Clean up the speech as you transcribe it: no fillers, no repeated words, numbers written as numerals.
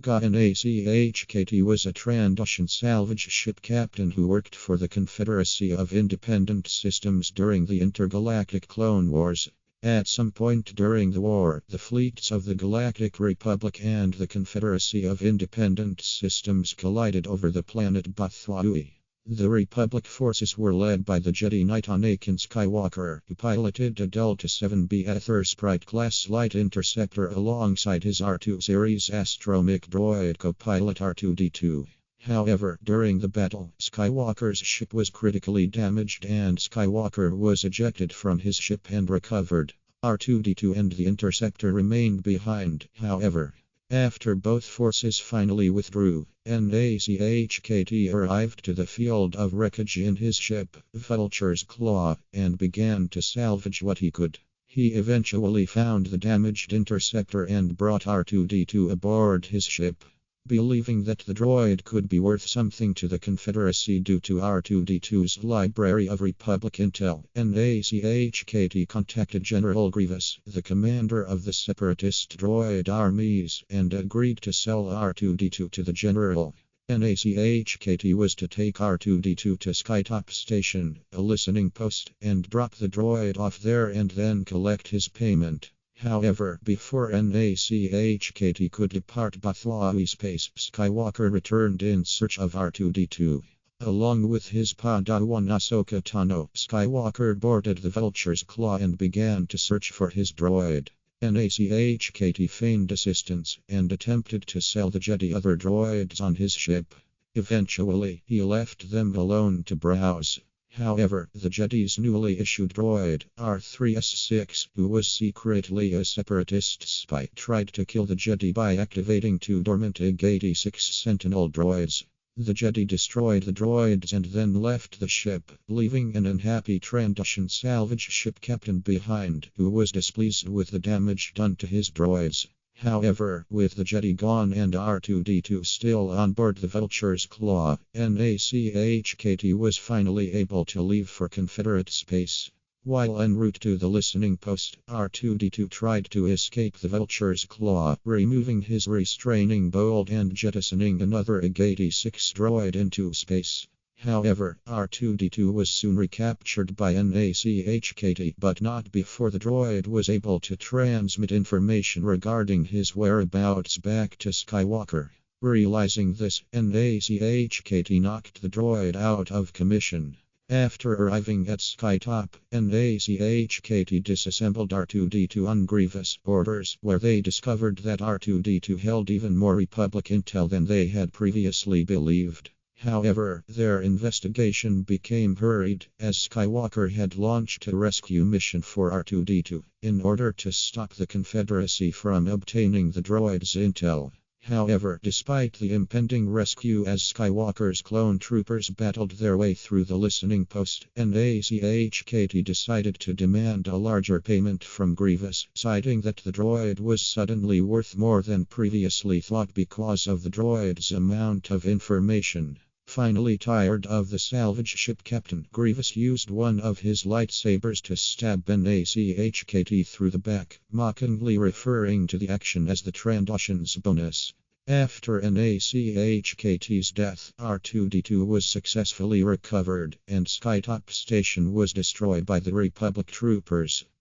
Gha Nachkt was a Trandoshan salvage ship captain who worked for the Confederacy of Independent Systems during the intergalactic Clone Wars. At some point during the war, the fleets of the Galactic Republic and the Confederacy of Independent Systems collided over the planet Bathwaui. The Republic forces were led by the Jedi Knight Anakin Skywalker, who piloted a Delta 7B Aethersprite-class light interceptor alongside his R2 series astromech droid co-pilot R2-D2. However, during the battle, Skywalker's ship was critically damaged and Skywalker was ejected from his ship and recovered. R2-D2 and the interceptor remained behind, however. After both forces finally withdrew, Nachkt arrived to the field of wreckage in his ship, Vulture's Claw, and began to salvage what he could. He eventually found the damaged interceptor and brought R2-D2 aboard his ship. Believing that the droid could be worth something to the Confederacy due to R2-D2's library of Republic intel, Nachkt contacted General Grievous, the commander of the separatist droid armies, and agreed to sell R2-D2 to the general. Nachkt was to take R2-D2 to Skytop Station, a listening post, and drop the droid off there and then collect his payment. However, before Nachkt could depart Bathwaui space, Skywalker returned in search of R2-D2. Along with his Padawan Ahsoka Tano, Skywalker boarded the Vulture's Claw and began to search for his droid. Nachkt feigned assistance and attempted to sell the Jedi other droids on his ship. Eventually, he left them alone to browse. However, the Jedi's newly issued droid, R3S6, who was secretly a separatist spy, tried to kill the Jedi by activating two dormant IG-86 Sentinel droids. The Jedi destroyed the droids and then left the ship, leaving an unhappy Trandoshan salvage ship captain behind, who was displeased with the damage done to his droids. However, with the Jedi gone and R2-D2 still on board the Vulture's Claw, Nachkt was finally able to leave for Confederate space. While en route to the listening post, R2-D2 tried to escape the Vulture's Claw, removing his restraining bolt and jettisoning another IG-86 droid into space. However, R2-D2 was soon recaptured by Nachkt, but not before the droid was able to transmit information regarding his whereabouts back to Skywalker. Realizing this, Nachkt knocked the droid out of commission. After arriving at Skytop, Nachkt disassembled R2-D2 on Grievous orders, where they discovered that R2-D2 held even more Republic intel than they had previously believed. However, their investigation became hurried, as Skywalker had launched a rescue mission for R2-D2, in order to stop the Confederacy from obtaining the droid's intel. However, despite the impending rescue as Skywalker's clone troopers battled their way through the listening post, Nachkt decided to demand a larger payment from Grievous, citing that the droid was suddenly worth more than previously thought because of the droid's amount of information. Finally tired of the salvage ship captain, Grievous used one of his lightsabers to stab Nachkt through the back, mockingly referring to the action as the Trandoshan's bonus. After Nacht's death, R2-D2 was successfully recovered, and Skytop Station was destroyed by the Republic troopers.